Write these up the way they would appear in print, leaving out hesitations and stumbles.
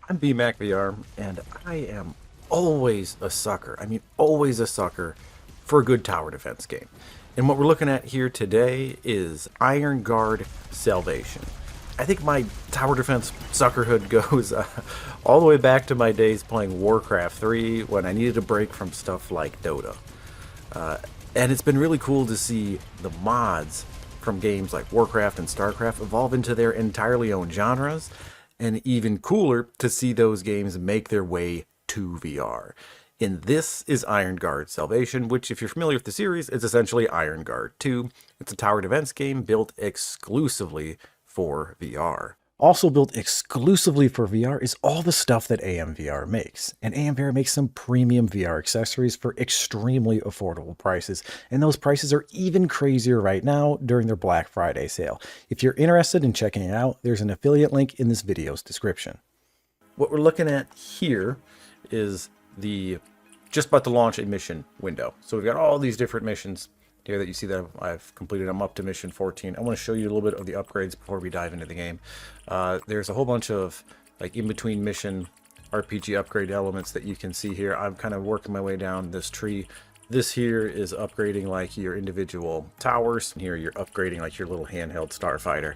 I'm BMac VR, and I am always a sucker. I mean, always a sucker for a good tower defense game. And what we're looking at here today is Iron Guard Salvation. I think my tower defense suckerhood goes all the way back to my days playing Warcraft 3 when I needed a break from stuff like Dota. And it's been really cool to see the mods from games like Warcraft and StarCraft evolve into their entirely own genres, and even cooler to see those games make their way to VR. And this is Iron Guard Salvation, which, if you're familiar with the series, is essentially Iron Guard 2. It's a tower defense game built exclusively for VR. Also built exclusively for VR is all the stuff that AMVR makes. And AMVR makes some premium VR accessories for extremely affordable prices. And those prices are even crazier right now during their Black Friday sale. If you're interested in checking it out, there's an affiliate link in this video's description. What we're looking at here is the just about to launch a mission window. So we've got all these different missions here that you see that I've completed. I'm up to mission 14. I want to show you a little bit of the upgrades before we dive into the game. There's a whole bunch of like in between mission RPG upgrade elements that you can see here. I'm kind of working my way down this tree. This here is upgrading like your individual towers. And here you're upgrading like your little handheld starfighter.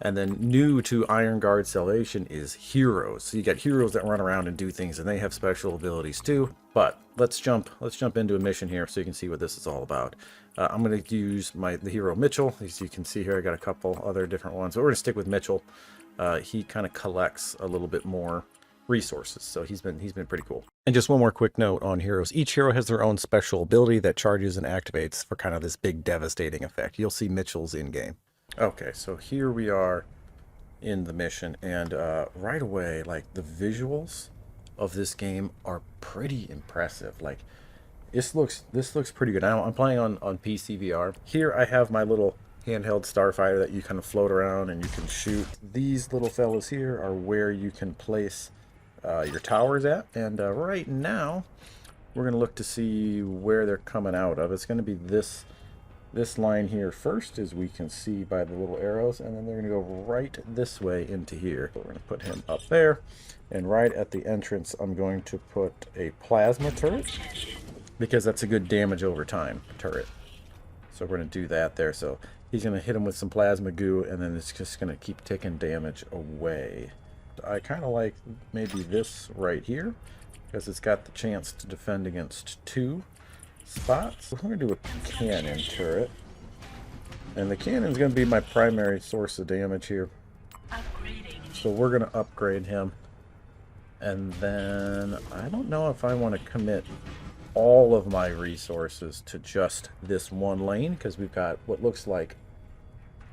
And then new to Iron Guard Salvation is heroes. So you got heroes that run around and do things, and they have special abilities too. But let's jump into a mission here so you can see what this is all about. I'm going to use the hero Mitchell. As you can see here, I got a couple other different ones. But we're going to stick with Mitchell. He kind of collects a little bit more resources, so he's been pretty cool. And just one more quick note on heroes. Each hero has their own special ability that charges and activates for kind of this big devastating effect. You'll see Mitchell's in game. Okay, so here we are in the mission, and right away, like, the visuals of this game are pretty impressive. Like, this looks pretty good. I'm playing on PC VR. Here I have my little handheld starfighter that you kind of float around and you can shoot. These little fellas here are where you can place your towers at, and right now we're going to look to see where they're coming out of. It's going to be this line here first, as we can see by the little arrows, and then they're going to go right this way into here. So we're going to put him up there, and right at the entrance I'm going to put a plasma turret, because that's a good damage over time turret. So we're going to do that there. So he's going to hit him with some plasma goo, and then it's just going to keep ticking damage away. I kind of like maybe this right here, because it's got the chance to defend against 2 spots. We're going to do a cannon turret, and the cannon is going to be my primary source of damage here. So we're going to upgrade him, and then I don't know if I want to commit all of my resources to just this one lane, because we've got what looks like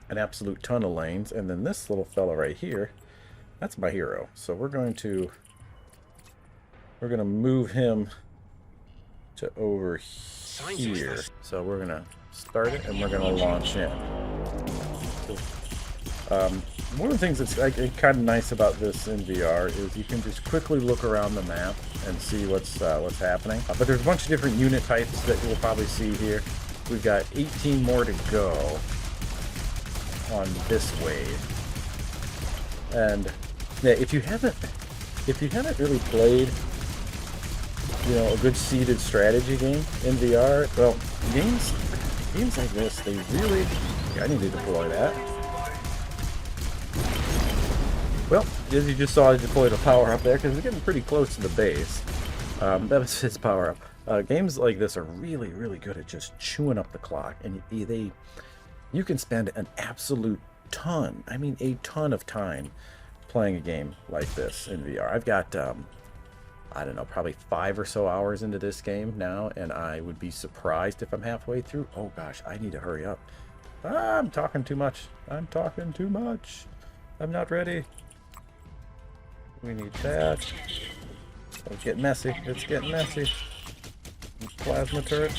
an absolute ton of lanes, and then this little fella right here, that's my hero. So we're going to move him to over here. So we're gonna start it and we're gonna launch in. One of the things that's kind of nice about this in VR is you can just quickly look around the map and see what's happening. But there's a bunch of different unit types that you'll probably see here. We've got 18 more to go on this wave. And yeah, if you haven't really played, you know, a good seeded strategy game in VR, well, games like this, they really, yeah, I need to deploy that. Well, as you just saw, I deployed a power up there because we're getting pretty close to the base. That was its power up. Games like this are really, really good at just chewing up the clock, and you can spend an absolute ton, I mean a ton of time playing a game like this in VR. I've got, I don't know, probably 5 or so hours into this game now, and I would be surprised if I'm halfway through. Oh gosh, I need to hurry up. I'm talking too much. I'm talking too much. I'm not ready. We need that. Let's get messy. It's getting messy. Plasma turret.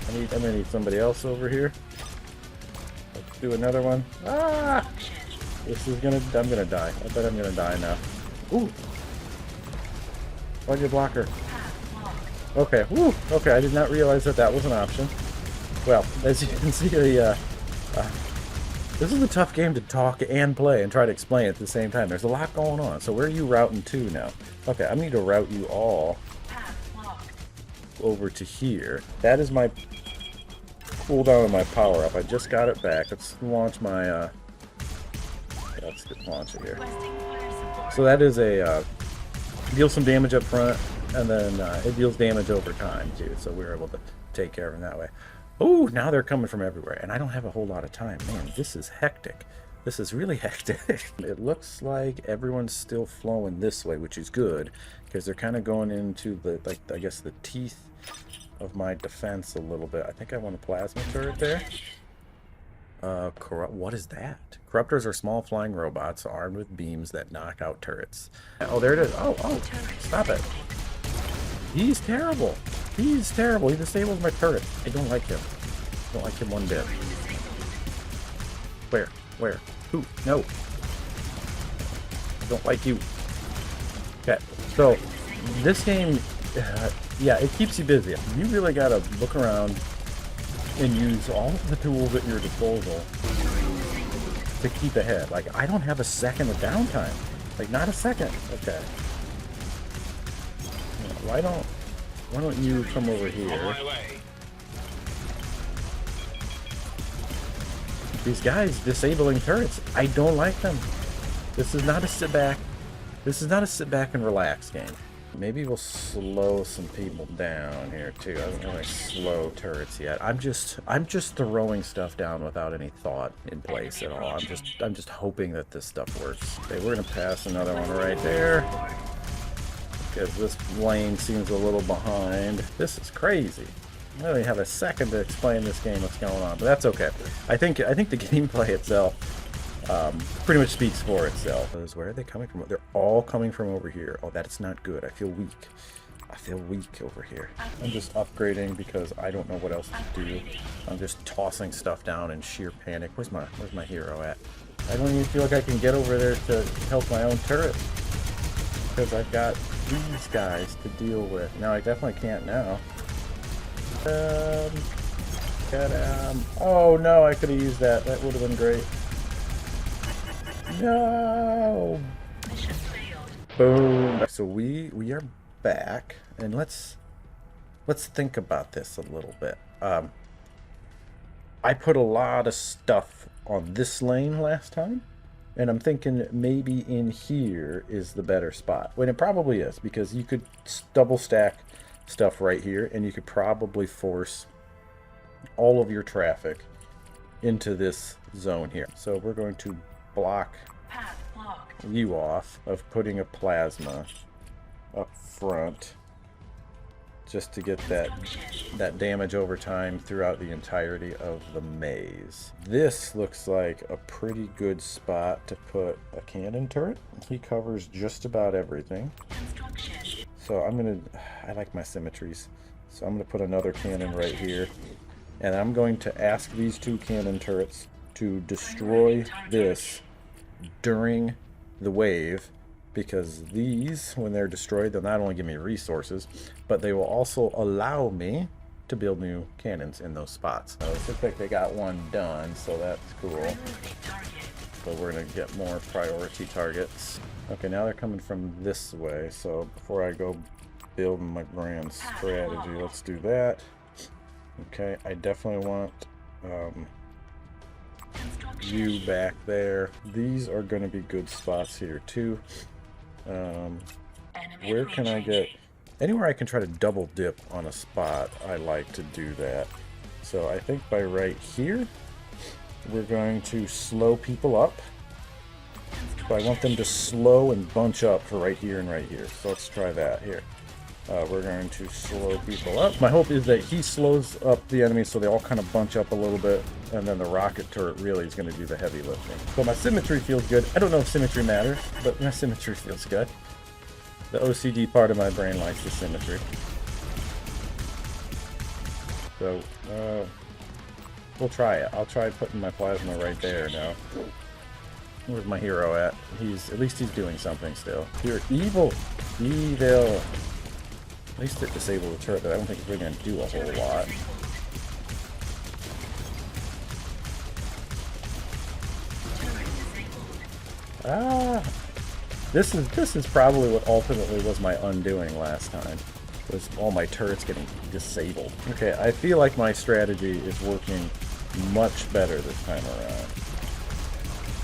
I'm gonna need somebody else over here. Let's do another one. Ah! I'm gonna die. I bet I'm gonna die now. Ooh! Why'd you block her? Okay, woo! Okay, I did not realize that was an option. Well, as you can see, This is a tough game to talk and play and try to explain at the same time. There's a lot going on. So where are you routing to now? Okay, I need to route you all over to here. That is my cooldown of my power up. I just got it back. Let's launch my let's launch it here. So that is a deals some damage up front, and then it deals damage over time too. So we're able to take care of them that way. Oh, now they're coming from everywhere, and I don't have a whole lot of time. Man, this is hectic. This is really hectic. It looks like everyone's still flowing this way, which is good, because they're kind of going into the, like, I guess the teeth of my defense a little bit. I think I want a plasma turret there. What is that? Corruptors are small flying robots armed with beams that knock out turrets. Oh, there it is. Oh, stop it. He's terrible. He's terrible. He disables my turret. I don't like him. I don't like him one bit. Where? Where? Who? No. I don't like you. Okay. So, this game, yeah, it keeps you busy. You really gotta look around and use all of the tools at your disposal to keep ahead. Like, I don't have a second of downtime. Like, not a second. Okay. Why don't you come over here? These guys disabling turrets. I don't like them. This is not a sit back. This is not a sit back and relax game. Maybe we'll slow some people down here too. I don't really slow turrets yet. I'm just throwing stuff down without any thought in place at all. I'm just hoping that this stuff works. Okay, we're gonna pass another one right there, because this lane seems a little behind. This is crazy. I don't even have a second to explain this game, what's going on, but that's okay. I think the gameplay itself pretty much speaks for itself. Where are they coming from? They're all coming from over here. Oh, that's not good. I feel weak. I feel weak over here. I'm just upgrading because I don't know what else to do. I'm just tossing stuff down in sheer panic. Where's my hero at? I don't even feel like I can get over there to help my own turret, because I've got these guys to deal with. Now I definitely can't now. Oh no, I could have used that. That would have been great. No. Boom. So we are back, and let's think about this a little bit. I put a lot of stuff on this lane last time, and I'm thinking maybe in here is the better spot. When it probably is, because you could double stack stuff right here, and you could probably force all of your traffic into this zone here. So we're going to block you off of putting a plasma up front, just to get that damage over time throughout the entirety of the maze. This looks like a pretty good spot to put a cannon turret. He covers just about everything. So I like my symmetries. So I'm gonna put another cannon right here, and I'm going to ask these two cannon turrets to destroy this during the wave, because these, when they're destroyed, they'll not only give me resources, but they will also allow me to build new cannons in those spots. So it looks like they got one done, so that's cool. So we're gonna get more priority targets. Okay, now they're coming from this way, so before I go build my grand strategy, let's do that. Okay, I definitely want you back there. These are going to be good spots here too. Where can I get anywhere I can try to double dip on a spot? I like to do that. So I think by right here we're going to slow people up. So I want them to slow and bunch up for right here and right here. So let's try that here. We're going to slow people up. My hope is that he slows up the enemy so they all kind of bunch up a little bit, and then the rocket turret really is going to do the heavy lifting. So my symmetry feels good. I don't know if symmetry matters, but my symmetry feels good. The OCD part of my brain likes the symmetry. So, we'll try it. I'll try putting my plasma right there now. Where's my hero at? At least he's doing something still. You're evil! Evil! At least it disabled the turret, but I don't think it's really going to do a whole lot. This is probably what ultimately was my undoing last time. Was all my turrets getting disabled. Okay, I feel like my strategy is working much better this time around.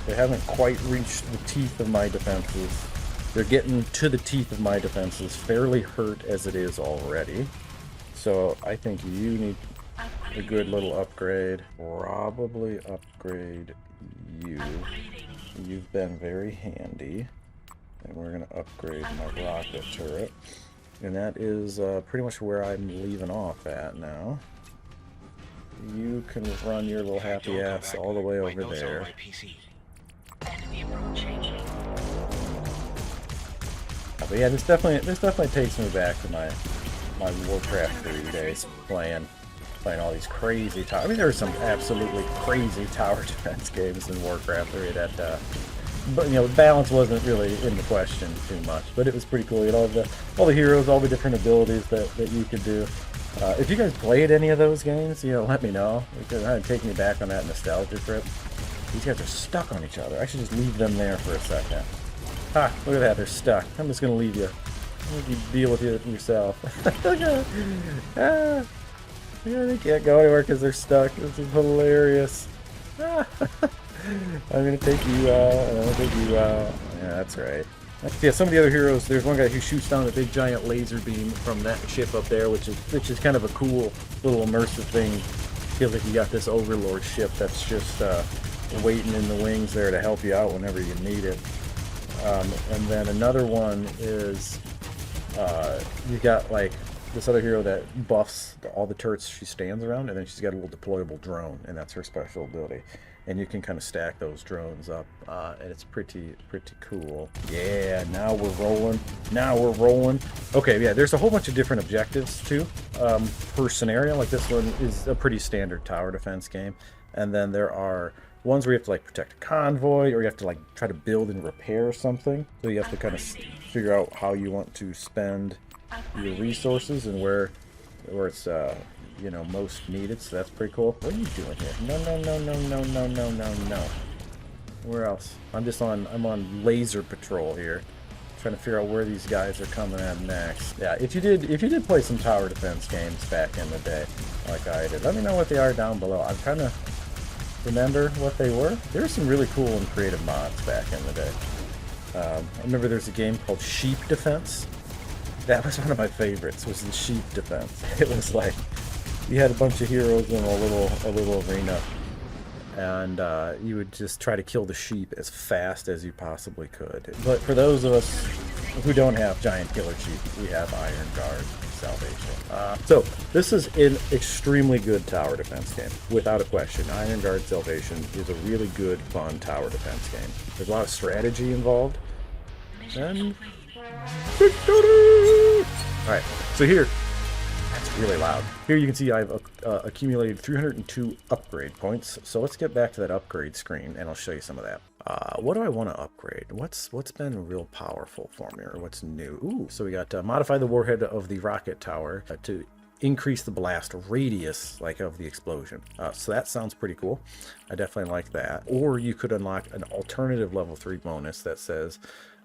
They haven't quite reached the teeth of my defenses. They're getting to the teeth of my defenses, fairly hurt as it is already. So I think you need a good little upgrade. Probably upgrade you. You've been very handy. And we're going to upgrade my rocket turret. And that is pretty much where I'm leaving off at now. You can run your little happy ass all the way over there. But yeah, this definitely takes me back to my Warcraft 3 days playing all these crazy towers. I mean, there were some absolutely crazy tower defense games in Warcraft 3 that, but you know, balance wasn't really in the question too much. But it was pretty cool. You had all the heroes, all the different abilities that you could do. If you guys played any of those games, you know, let me know, because it take me back on that nostalgia trip. These guys are stuck on each other. I should just leave them there for a second. Ha! Look at that, they're stuck. I'm just gonna leave you. Let you deal with it yourself. Yeah, they can't go anywhere because they're stuck. This is hilarious. I'm gonna take you out. I'm gonna take you out. Yeah, that's right. Yeah, some of the other heroes. There's one guy who shoots down a big giant laser beam from that ship up there, which is kind of a cool little immersive thing. Feels like you got this overlord ship that's just waiting in the wings there to help you out whenever you need it. And then another one is you got like this other hero that buffs all the turrets she stands around, and then she's got a little deployable drone, and that's her special ability. And you can kind of stack those drones up, and it's pretty cool. Yeah, now we're rolling. Now we're rolling. Okay, yeah, there's a whole bunch of different objectives too per scenario. Like this one is a pretty standard tower defense game, and then there are ones where you have to like protect a convoy, or you have to like try to build and repair something. So you have to kind of figure out how you want to spend your resources and where it's you know, most needed. So that's pretty cool. What are you doing here? No. Where else? I'm on laser patrol here, trying to figure out where these guys are coming at next. Yeah, if you did play some tower defense games back in the day, like I did, let me know what they are down below. I'm kind of remember what they were. There were some really cool and creative mods back in the day. I remember there's a game called Sheep Defense. That was one of my favorites, was the Sheep Defense. It was like, you had a bunch of heroes in a little arena, and you would just try to kill the sheep as fast as you possibly could. But for those of us who don't have giant killer sheep, we have Iron Guard Salvation. So this is an extremely good tower defense game, without a question. Iron Guard Salvation is a really good, fun tower defense game. There's a lot of strategy involved, and victory! Alright, so here, that's really loud. Here you can see I've accumulated 302 upgrade points. So let's get back to that upgrade screen, and I'll show you some of that. What do I want to upgrade? What's been real powerful for me, or what's new? Ooh, so we got modify the warhead of the rocket tower to increase the blast radius, like, of the explosion. So that sounds pretty cool. I definitely like that. Or you could unlock an alternative level 3 bonus that says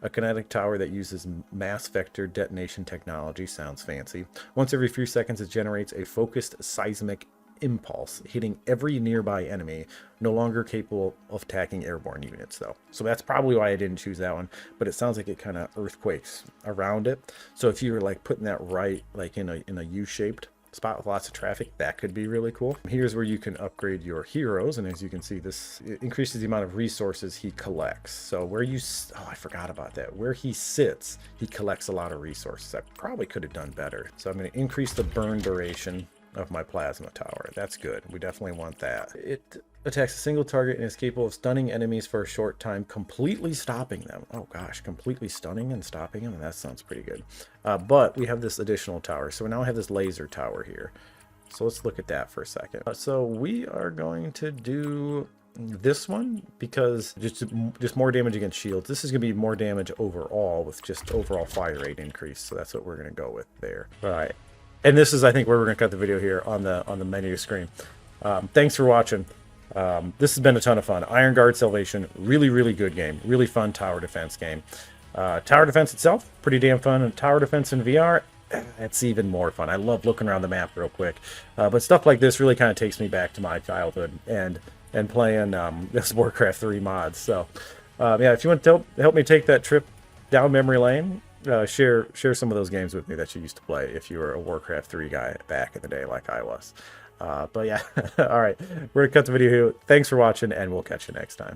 a kinetic tower that uses mass vector detonation technology. Sounds fancy. Once every few seconds, it generates a focused seismic impulse, hitting every nearby enemy, no longer capable of attacking airborne units though. So that's probably why I didn't choose that one, but it sounds like it kind of earthquakes around it. So if you were like putting that right, like in a U-shaped spot with lots of traffic, that could be really cool. Here's where you can upgrade your heroes, and as you can see, this increases the amount of resources he collects. So where you, oh, I forgot about that. Where he sits, he collects a lot of resources. I probably could have done better. So I'm going to increase the burn duration of my plasma tower. That's good. We definitely want that. It attacks a single target and is capable of stunning enemies for a short time, completely stopping them. Oh gosh, completely stunning and stopping them? That sounds pretty good. But we have this additional tower. So now I have this laser tower here. So let's look at that for a second. So we are going to do this one because just more damage against shields. This is going to be more damage overall with just overall fire rate increase. So that's what we're going to go with there. All right. And this is, I think, where we're going to cut the video here on the menu screen. Thanks for watching. This has been a ton of fun. Iron Guard Salvation, really, really good game. Really fun tower defense game. Tower defense itself, pretty damn fun. And tower defense in VR, it's even more fun. I love looking around the map real quick. But stuff like this really kind of takes me back to my childhood and playing this Warcraft 3 mods. So, yeah, if you want to help me take that trip down memory lane, share some of those games with me that you used to play if you were a Warcraft 3 guy back in the day like I was. But yeah, all right, we're going to cut the video here. Thanks for watching, and we'll catch you next time.